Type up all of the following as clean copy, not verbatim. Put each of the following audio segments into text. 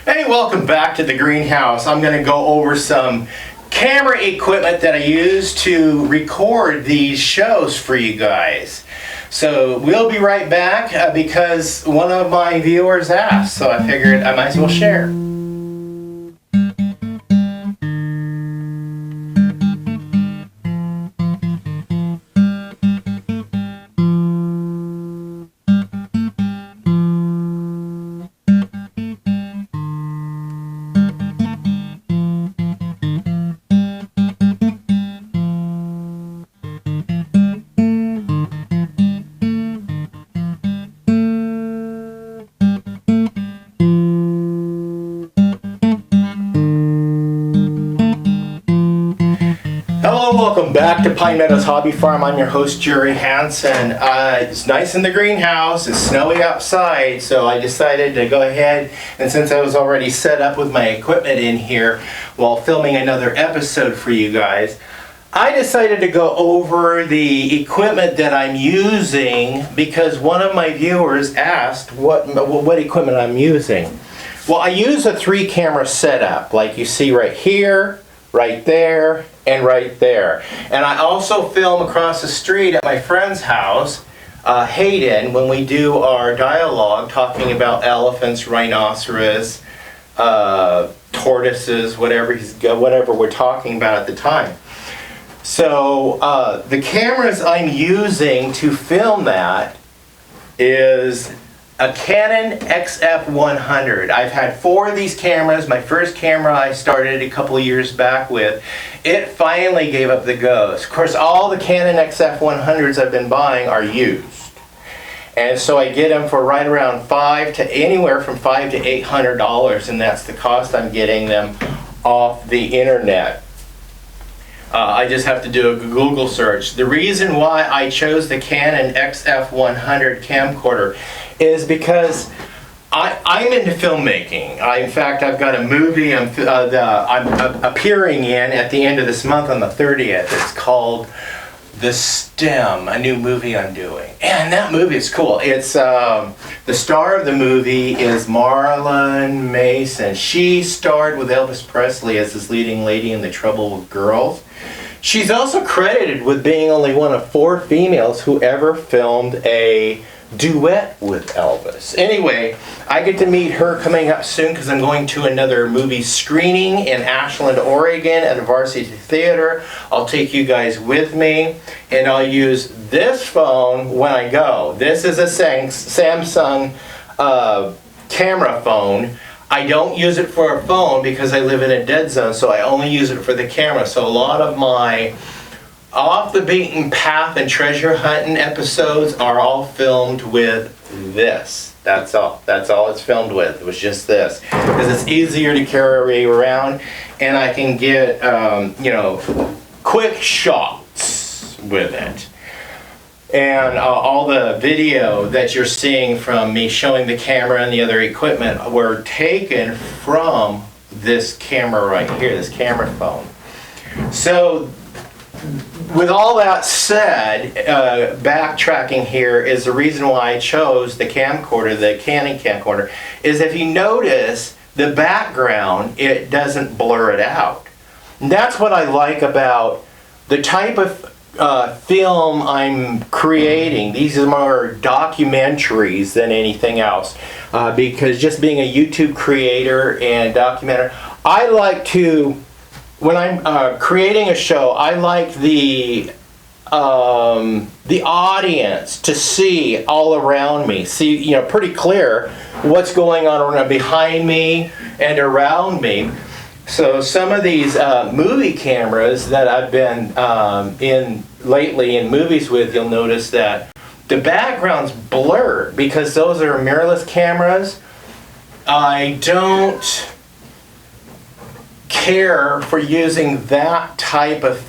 Hey, welcome back to the greenhouse. I'm going to go over some camera equipment that I use to record these shows for you guys. So we'll be right back because one of my viewers asked, so I figured I might as well share. Hello, welcome back to Pine Meadows Hobby Farm. I'm your host, Jerry Hansen. It's nice in the greenhouse. It's snowy outside, so I decided to go ahead, and since I was already set up with my equipment in here while filming another episode for you guys, I decided to go over the equipment that I'm using because one of my viewers asked what equipment I'm using. Well, I use a 3-camera setup like you see right here, right there, and right there. And I also film across the street at my friend's house, Hayden, when we do our dialogue talking about elephants, rhinoceros, tortoises, whatever we're talking about at the time. So the cameras I'm using to film that is a Canon XF100. I've had 4 of these cameras. My first camera I started a couple of years back with. It finally gave up the ghost. Of course, all the Canon XF100s I've been buying are used. And so I get them for right around anywhere from $500 to $800, and that's the cost I'm getting them off the internet. I just have to do a Google search. The reason why I chose the Canon XF100 camcorder is because I'm into filmmaking. In fact, I've got a movie I'm appearing in at the end of this month on the 30th. It's called The Stem, a new movie I'm doing. And that movie is cool. It's the star of the movie is Marlon Mason. She starred with Elvis Presley as his leading lady in The Trouble with Girls. She's also credited with being only one of 4 females who ever filmed a duet with Elvis. Anyway, I get to meet her coming up soon because I'm going to another movie screening in Ashland, Oregon at a Varsity Theater. I'll take you guys with me, and I'll use this phone when I go. This is a Samsung camera phone. I don't use it for a phone because I live in a dead zone, so I only use it for the camera. So a lot of my off the beaten path and treasure hunting episodes are all filmed with this. That's all it's filmed with. It was just this because it's easier to carry around, and I can get quick shots with it. And all the video that you're seeing from me showing the camera and the other equipment were taken from this camera right here, this camera phone. So with all that said, backtracking here is the reason why I chose the camcorder, the Canon camcorder, is if you notice the background, it doesn't blur it out. And that's what I like about the type of film I'm creating. These are more documentaries than anything else, because just being a YouTube creator and documenter, I like to, when I'm creating a show, I like the audience to see all around me, see pretty clear what's going on behind me and around me. So some of these movie cameras that I've been in lately in movies with, you'll notice that the background's blurred because those are mirrorless cameras. I don't care for using that type of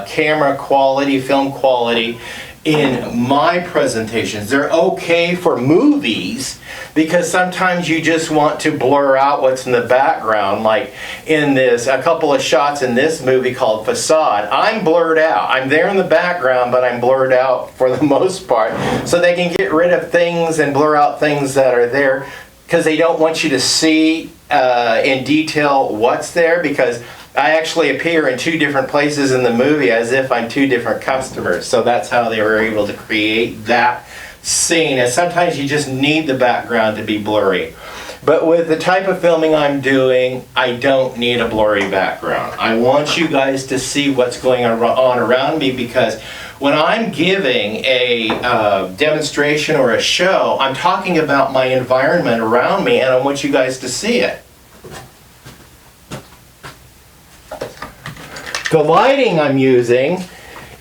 camera quality, film quality in my presentations. They're okay for movies because sometimes you just want to blur out what's in the background, like in a couple of shots in this movie called Facade. I'm blurred out. I'm there in the background, but I'm blurred out for the most part, so they can get rid of things and blur out things that are there because they don't want you to see in detail what's there, because I actually appear in 2 different places in the movie as if I'm 2 different customers. So that's how they were able to create that scene. And sometimes you just need the background to be blurry. But with the type of filming I'm doing, I don't need a blurry background. I want you guys to see what's going on around me, because when I'm giving a demonstration or a show, I'm talking about my environment around me, and I want you guys to see it. The lighting I'm using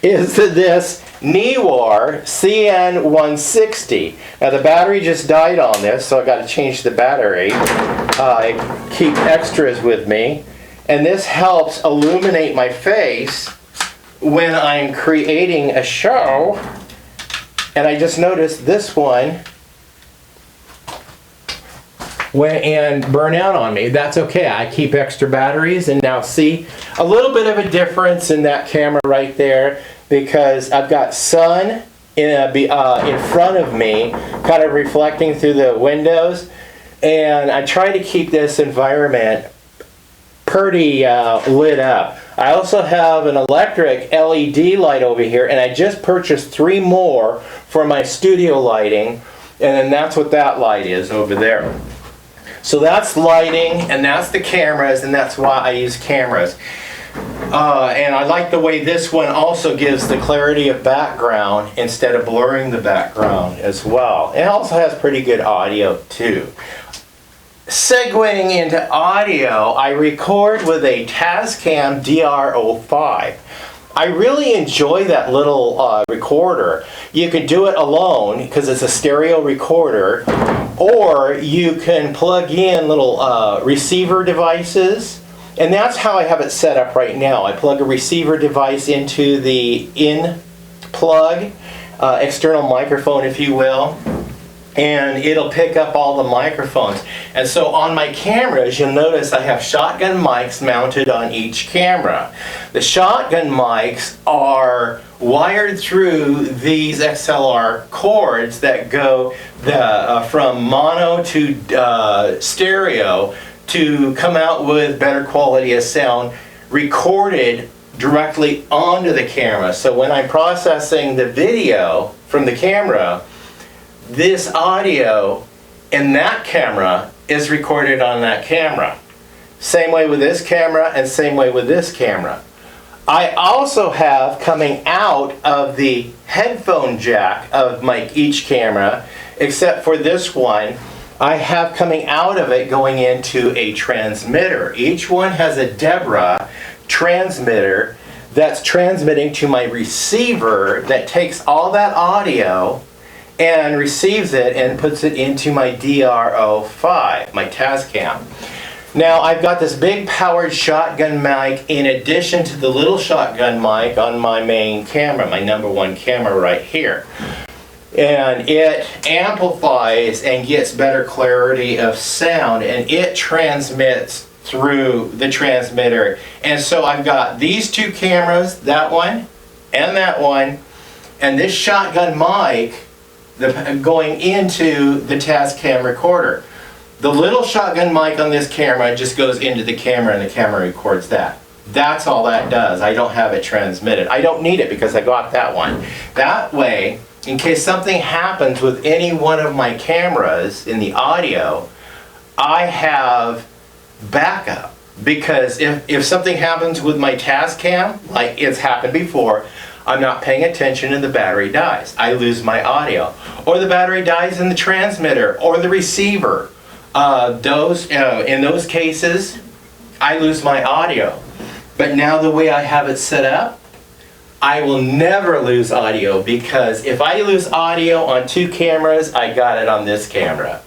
is this Newar CN160. Now the battery just died on this, so I got to change the battery. I keep extras with me, and this helps illuminate my face when I'm creating a show. And I just noticed this one went and burn out on me. That's okay, I keep extra batteries. And now see a little bit of a difference in that camera right there, because I've got sun in front of me kind of reflecting through the windows, and I try to keep this environment pretty lit up. I also have an electric LED light over here, and I just purchased 3 more for my studio lighting, and then that's what that light is over there. So that's lighting, and that's the cameras, and that's why I use cameras. And I like the way this one also gives the clarity of background instead of blurring the background as well. It also has pretty good audio too. Segueing into audio, I record with a Tascam DR05. I really enjoy that little recorder. You can do it alone because it's a stereo recorder, or you can plug in little receiver devices, and that's how I have it set up right now. I plug a receiver device into the in plug, external microphone if you will, and it'll pick up all the microphones. And so on my cameras, you'll notice I have shotgun mics mounted on each camera. The shotgun mics are wired through these XLR cords that go from mono to stereo to come out with better quality of sound recorded directly onto the camera. So when I'm processing the video from the camera, this audio in that camera is recorded on that camera. Same way with this camera and same way with this camera. I also have coming out of the headphone jack of each camera, except for this one, I have coming out of it going into a transmitter. Each one has a Deborah transmitter that's transmitting to my receiver that takes all that audio and receives it and puts it into my DR05, my Tascam. Now I've got this big powered shotgun mic in addition to the little shotgun mic on my main camera, my #1 camera right here. And it amplifies and gets better clarity of sound, and it transmits through the transmitter. And so I've got these 2 cameras, that one and that one, and this shotgun mic going into the Tascam recorder. The little shotgun mic on this camera just goes into the camera and the camera records that. That's all that does. I don't have it transmitted. I don't need it because I got that one. That way, in case something happens with any one of my cameras in the audio, I have backup. Because if something happens with my Tascam, like it's happened before, I'm not paying attention and the battery dies. I lose my audio. Or the battery dies in the transmitter or the receiver. In those cases, I lose my audio. But now the way I have it set up, I will never lose audio, because if I lose audio on 2 cameras, I got it on this camera,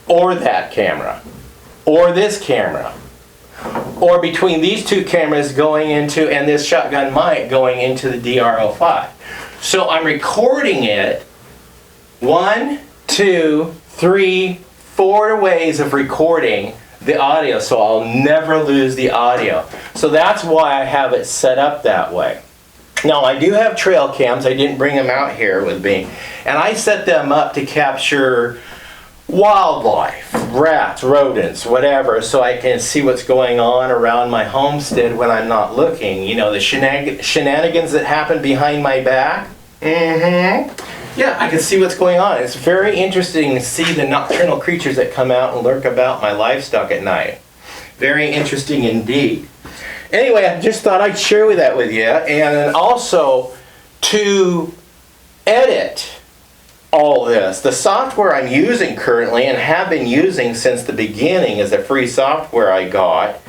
or that camera, or this camera, or between these 2 cameras going into, and this shotgun mic going into the DR05. So I'm recording it 1, 2, 3, 4 ways of recording the audio, so I'll never lose the audio. So that's why I have it set up that way. Now I do have trail cams, I didn't bring them out here with me, and I set them up to capture wildlife, rats, rodents, whatever, so I can see what's going on around my homestead when I'm not looking. You know, the shenanigans that happen behind my back. Yeah, I can see what's going on. It's very interesting to see the nocturnal creatures that come out and lurk about my livestock at night. Very interesting indeed. Anyway, I just thought I'd share that with you, and then also to edit all this. The software I'm using currently and have been using since the beginning is a free software I got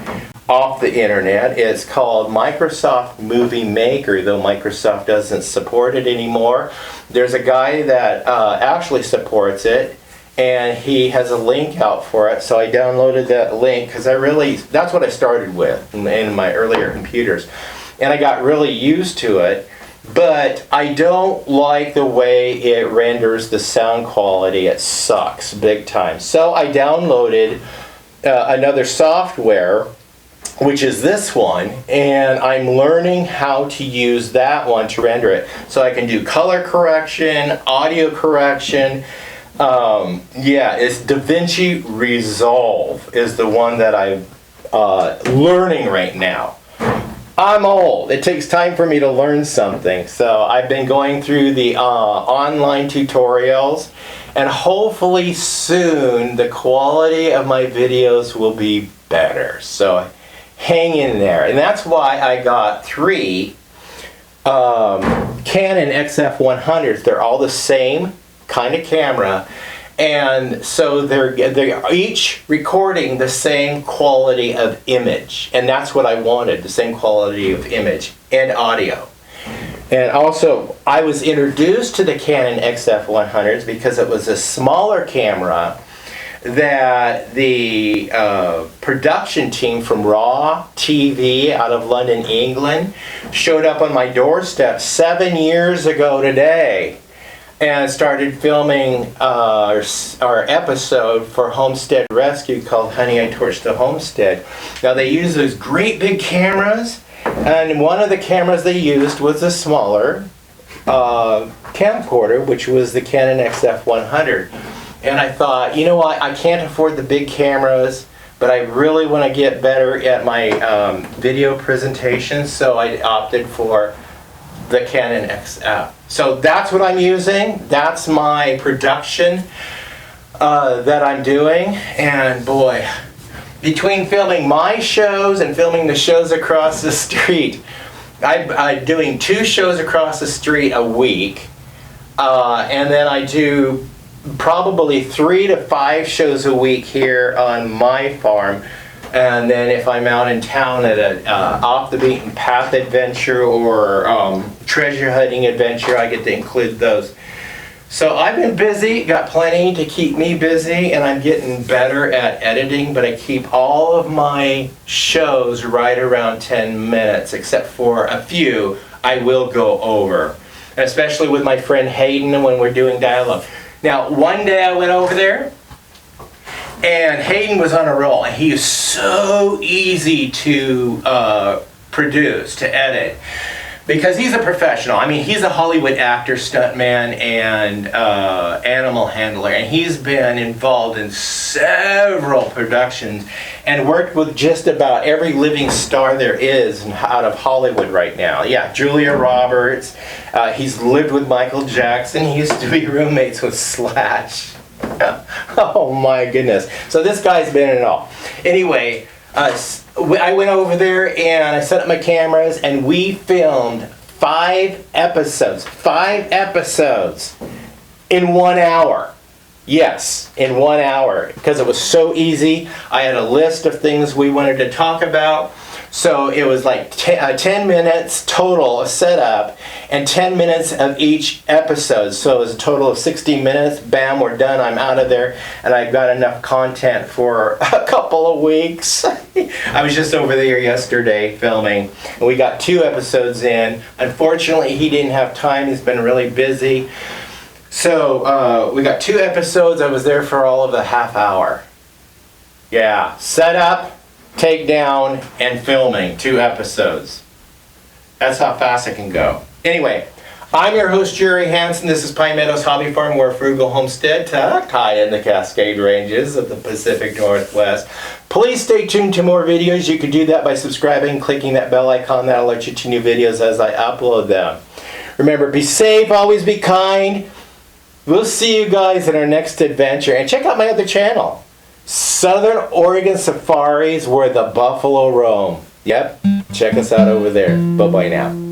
off the internet. It's called Microsoft Movie Maker, though Microsoft doesn't support it anymore. There's a guy that actually supports it, and he has a link out for it, so I downloaded that link because that's what I started with in my earlier computers, and I got really used to it. But I don't like the way it renders the sound quality. It sucks big time. So I downloaded another software, which is this one, and I'm learning how to use that one to render it. So I can do color correction, audio correction. Yeah, it's DaVinci Resolve is the one that I'm learning right now. I'm old. It takes time for me to learn something. So I've been going through the online tutorials, and hopefully soon the quality of my videos will be better. So hang in there. And that's why I got 3 Canon XF100s. They're all the same kind of camera. And so they're each recording the same quality of image. And that's what I wanted, the same quality of image and audio. And also, I was introduced to the Canon XF100s because it was a smaller camera that the production team from Raw TV out of London, England, showed up on my doorstep 7 years ago today. And started filming our episode for Homestead Rescue called Honey, I Torched the Homestead. Now they use those great big cameras, and one of the cameras they used was a smaller camcorder, which was the Canon XF100. And I thought, you know what, I can't afford the big cameras, but I really want to get better at my video presentations, so I opted for the Canon XF. So that's what I'm using. That's my production that I'm doing. And boy, between filming my shows and filming the shows across the street, I'm doing 2 shows across the street a week. And then I do probably 3 to 5 shows a week here on my farm. And then if I'm out in town at a off the beaten path adventure or treasure hunting adventure, I get to include those. So I've been busy, got plenty to keep me busy, and I'm getting better at editing, but I keep all of my shows right around 10 minutes, except for a few I will go over, especially with my friend Hayden when we're doing dialogue. Now, one day I went over there, and Hayden was on a roll, and he is so easy to produce, to edit, because he's a professional. I mean, he's a Hollywood actor, stuntman, and animal handler, and he's been involved in several productions and worked with just about every living star there is out of Hollywood right now. Yeah, Julia Roberts. He's lived with Michael Jackson. He used to be roommates with Slash. Oh my goodness. So this guy's been in it all. Anyway, I went over there and I set up my cameras and we filmed 5 episodes. 5 episodes in 1 hour. Yes, in 1 hour. Because it was so easy. I had a list of things we wanted to talk about. So it was like 10 minutes total of setup and 10 minutes of each episode. So it was a total of 60 minutes. Bam, we're done. I'm out of there. And I've got enough content for a couple of weeks. I was just over there yesterday filming. And we got 2 episodes in. Unfortunately, he didn't have time. He's been really busy. So we got 2 episodes. I was there for all of a half hour. Yeah, setup, takedown, and filming 2 episodes. That's how fast it can go. Anyway, I'm your host, Jerry Hansen. This is Pine Meadows Hobby Farm, where frugal homestead tie in the Cascade Ranges of the Pacific Northwest. Please stay tuned to more videos. You can do that by subscribing, clicking that bell icon. That'll let you to new videos as I upload them. Remember, be safe, always be kind. We'll see you guys in our next adventure. And check out my other channel, Southern Oregon Safaris, where the buffalo roam. Yep, check us out over there. Bye-bye now.